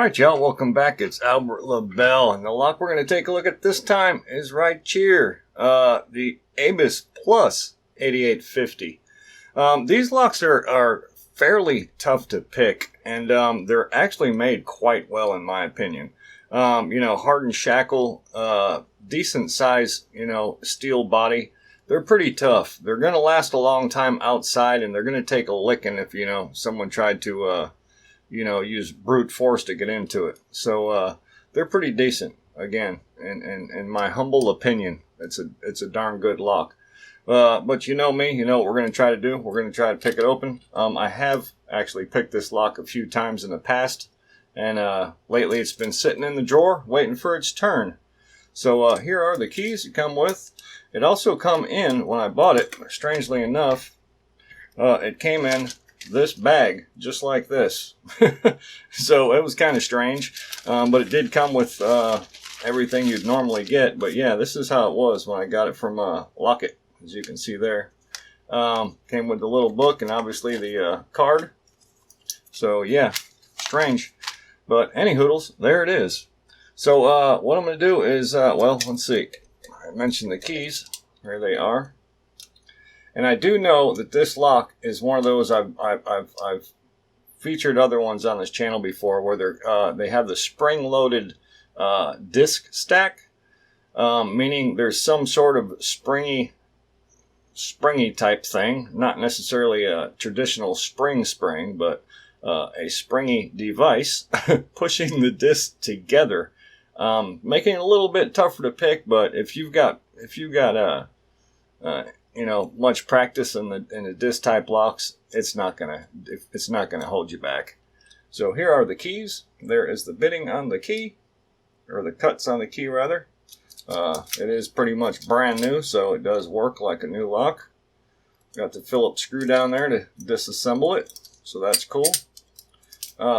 Alright y'all, welcome back. It's Albert LaBelle, and the lock we're going to take a look at this time is right here. The Abus Plus 8850. These locks are fairly tough to pick, and they're actually made quite well in my opinion. Hardened shackle, decent size, steel body. They're pretty tough. They're going to last a long time outside, and they're going to take a licking if, someone tried to, use brute force to get into it. So they're pretty decent, again, in my humble opinion. It's a darn good lock. But you know me, you know what we're going to try to do. We're going to try to pick it open. I have actually picked this lock a few times in the past, and lately it's been sitting in the drawer waiting for its turn. So here are the keys it come with. It also come in, when I bought it, strangely enough, it came in this bag, just like this. So it was kind of strange, but it did come with everything you'd normally get. But yeah, this is how it was when I got it from Lockett, as you can see there. Came with the little book and obviously the card. So yeah, strange. But anyhoodles, there it is. So what I'm going to do is, well, let's see. I mentioned the keys. Here they are. And I do know that this lock is one of those I've featured other ones on this channel before, where they have the spring-loaded disc stack, meaning there's some sort of springy type thing, not necessarily a traditional spring, but a springy device pushing the disc together, making it a little bit tougher to pick. But if you've got much practice in the disc type locks, it's not gonna hold you back. So here are the keys. There is the bitting on the key, or the cuts on the key rather. It is pretty much brand new, so it does work like a new lock. Got the Phillips screw down there to disassemble it, so that's cool.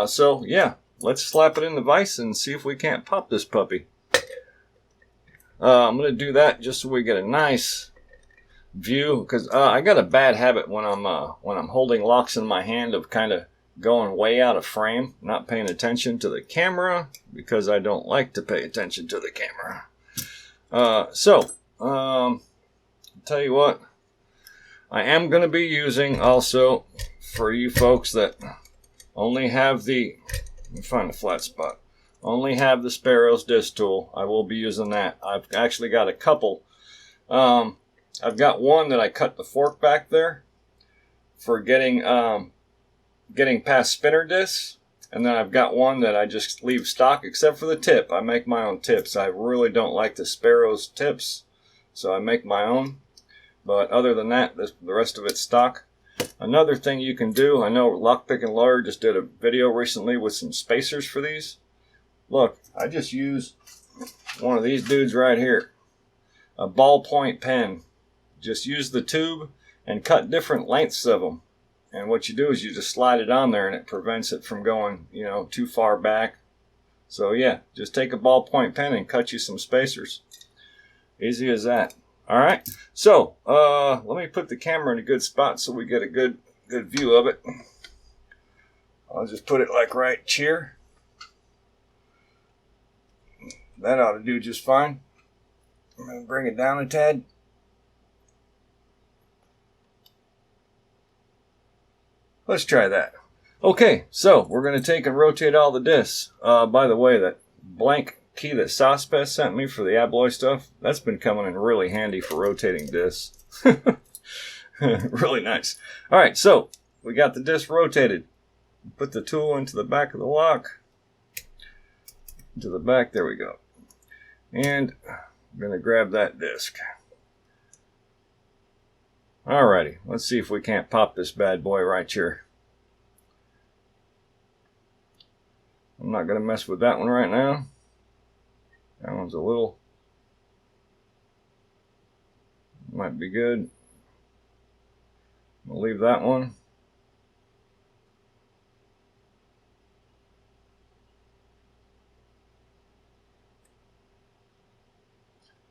So yeah, let's slap it in the vise and see if we can't pop this puppy. I'm gonna do that just so we get a nice view, because I got a bad habit when I'm holding locks in my hand of kind of going way out of frame, not paying attention to the camera, because I don't like to pay attention to the camera. I'll tell you what, I am going to be using also, for you folks that only have let me find a flat spot, only have the Sparrow's disc tool, I will be using that. I've actually got a couple. I've got one that I cut the fork back there for getting past spinner discs, and then I've got one that I just leave stock except for the tip. I make my own tips. I really don't like the Sparrow's tips, so I make my own. But other than that, the rest of it's stock. Another thing you can do, I know Lockpick and Lawyer just did a video recently with some spacers for these. Look, I just use one of these dudes right here, a ballpoint pen. Just use the tube and cut different lengths of them. And what you do is you just slide it on there, and it prevents it from going, too far back. So yeah, just take a ballpoint pen and cut you some spacers. Easy as that. All right. So let me put the camera in a good spot so we get a good view of it. I'll just put it like right here. That ought to do just fine. I'm going to bring it down a tad. Let's try that. Okay, so we're going to take and rotate all the discs. By the way, that blank key that Saucepest sent me for the Abloy stuff, that's been coming in really handy for rotating discs. Really nice. All right, so we got the disc rotated. Put the tool into the back of the lock. Into the back, there we go. And I'm going to grab that disc. Alrighty, let's see if we can't pop this bad boy right here. I'm not going to mess with that one right now. That one's a little, might be good. We'll leave that one.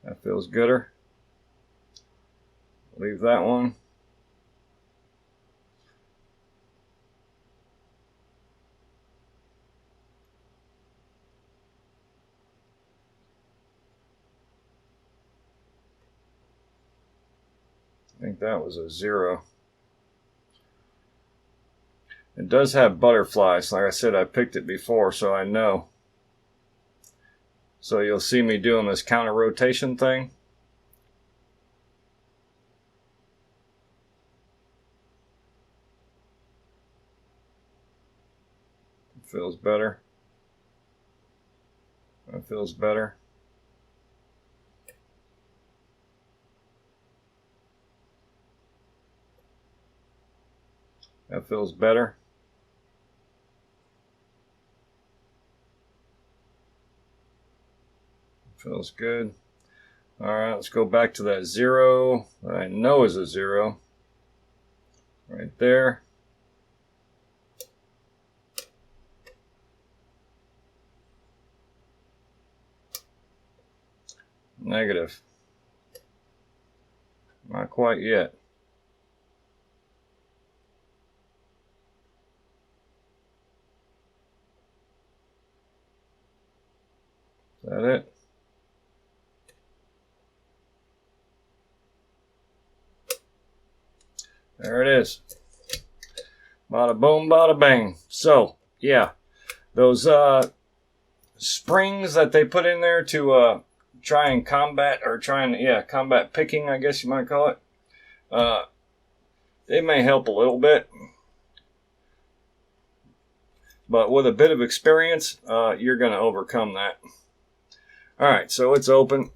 That feels gooder. Leave that one. I think that was a 0. It does have butterflies. Like I said, I picked it before, so I know. So you'll see me doing this counter rotation thing. Feels better. That feels better. That feels better. Feels good. All right, let's go back to that 0 that I know is a 0. Right there. Negative. Not quite yet. Is that it? There it is. Bada boom, bada bang. So, yeah, those springs that they put in there to try and combat, or combat picking, I guess you might call it. They may help a little bit, but with a bit of experience, you're going to overcome that. All right, so it's open.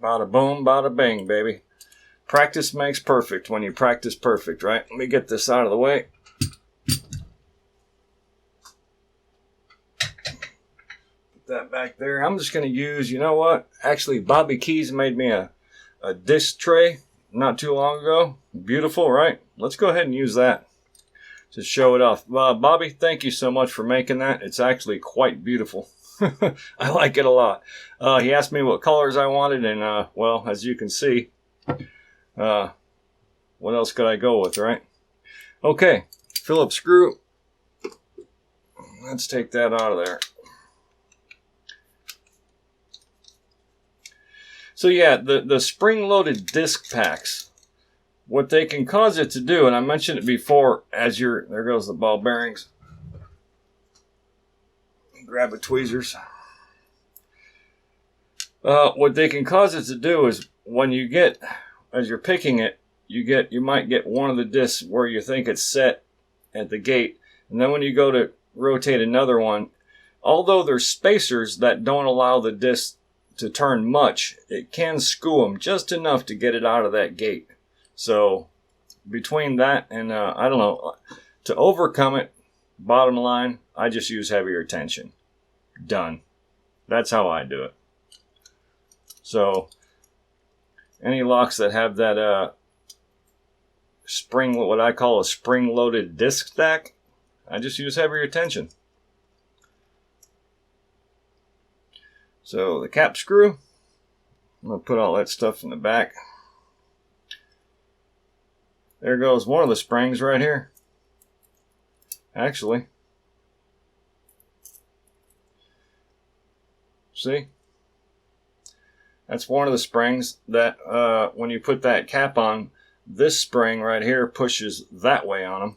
Bada boom, bada bang, baby. Practice makes perfect when you practice perfect, right? Let me get this out of the way. Put that back there. I'm just going to use, you know what? Actually, Bobby Keys made me a disc tray not too long ago. Beautiful, right? Let's go ahead and use that to show it off. Bobby, thank you so much for making that. It's actually quite beautiful. I like it a lot. He asked me what colors I wanted, and well, as you can see, what else could I go with, right? Okay, Phillips screw. Let's take that out of there. So yeah, the spring-loaded disc packs, what they can cause it to do, and I mentioned it before, there goes the ball bearings. Grab the tweezers. What they can cause it to do is when you get, as you're picking it, you might get one of the discs where you think it's set at the gate, and then when you go to rotate another one, although there's spacers that don't allow the disc to turn much, it can skew them just enough to get it out of that gate. So between that and I don't know, to overcome it, bottom line, I just use heavier tension. Done. That's how I do it. So any locks that have that spring, what I call a spring-loaded disc stack, I just use heavier tension. So the cap screw, I'm going to put all that stuff in the back. There goes one of the springs right here. Actually, see? That's one of the springs that when you put that cap on, this spring right here pushes that way on them.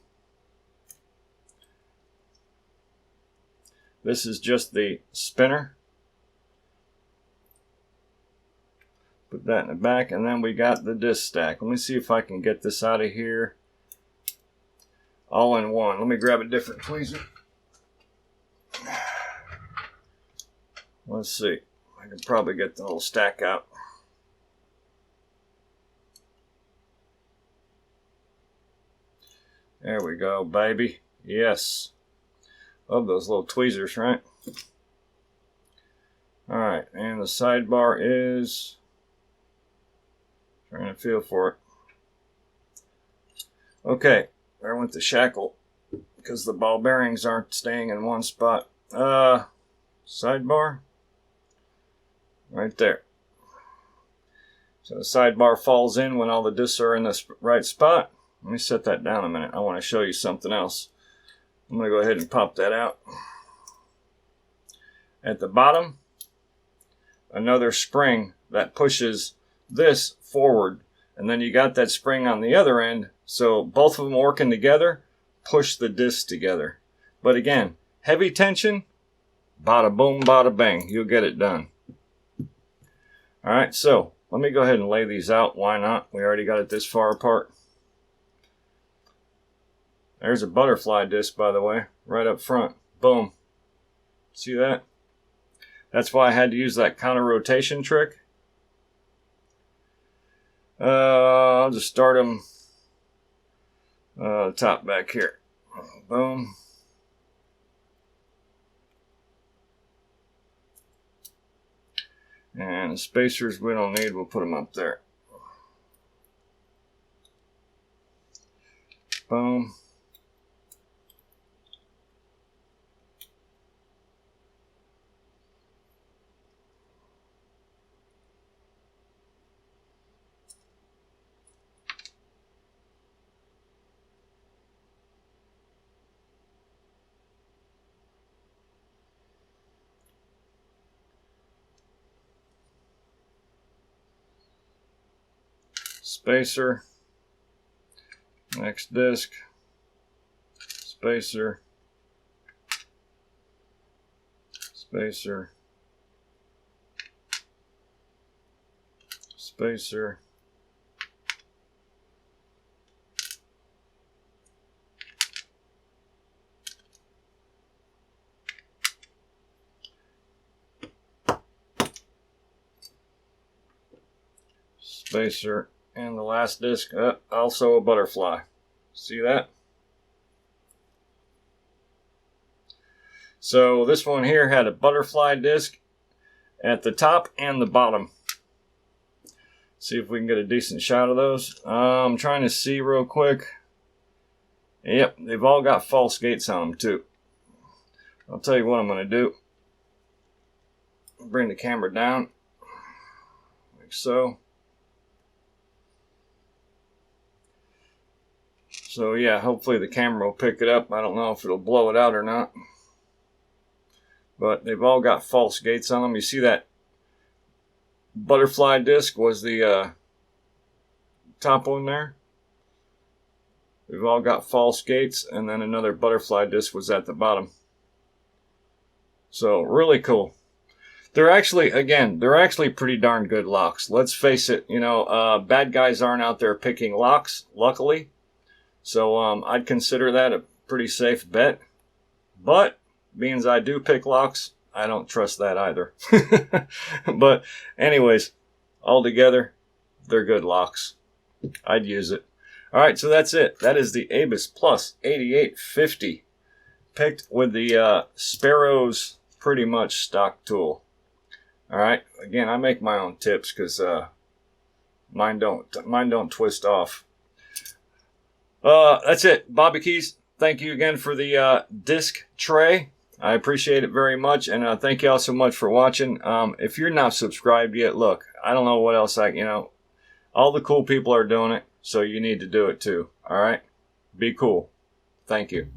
This is just the spinner. Put that in the back, and then we got the disc stack. Let me see if I can get this out of here all in one. Let me grab a different tweezer. Let's see. I can probably get the whole stack out. There we go, baby. Yes. Love those little tweezers, right? Alright, and the sidebar is... trying to feel for it. Okay, there went the shackle because the ball bearings aren't staying in one spot. Sidebar right there. So the sidebar falls in when all the discs are in the right spot. Let me set that down a minute. I want to show you something else. I'm going to go ahead and pop that out. At the bottom, another spring that pushes this forward and then you got that spring on the other end. So both of them working together, push the discs together. But again, heavy tension, bada boom, bada bang, you'll get it done. All right, so let me go ahead and lay these out. Why not? We already got it this far apart. There's a butterfly disc, by the way, right up front. Boom. See that? That's why I had to use that counter rotation trick. I'll just start them top back here. Boom. And the spacers we don't need, we'll put them up there. Boom. Spacer, next disc, spacer, spacer, spacer, spacer. And the last disc, also a butterfly. See that? So this one here had a butterfly disc at the top and the bottom. See if we can get a decent shot of those. I'm trying to see real quick. Yep, they've all got false gates on them too. I'll tell you what I'm going to do. Bring the camera down, like so. So yeah, hopefully the camera will pick it up. I don't know if it'll blow it out or not. But they've all got false gates on them. You see that butterfly disc was the top one there. They've all got false gates, and then another butterfly disc was at the bottom. So really cool. They're actually, again, they're actually pretty darn good locks. Let's face it, you know, bad guys aren't out there picking locks, luckily. So I'd consider that a pretty safe bet. But being as I do pick locks, I don't trust that either. But anyways, altogether, they're good locks. I'd use it. All right, so that's it. That is the Abus Plus 8850. Picked with the Sparrow's pretty much stock tool. All right, again, I make my own tips because mine don't twist off. That's it. Bobby Keys, thank you again for the disc tray. I appreciate it very much, and thank you all so much for watching. If you're not subscribed yet, look, I don't know what else all the cool people are doing it, so you need to do it too. All right? Be cool. Thank you.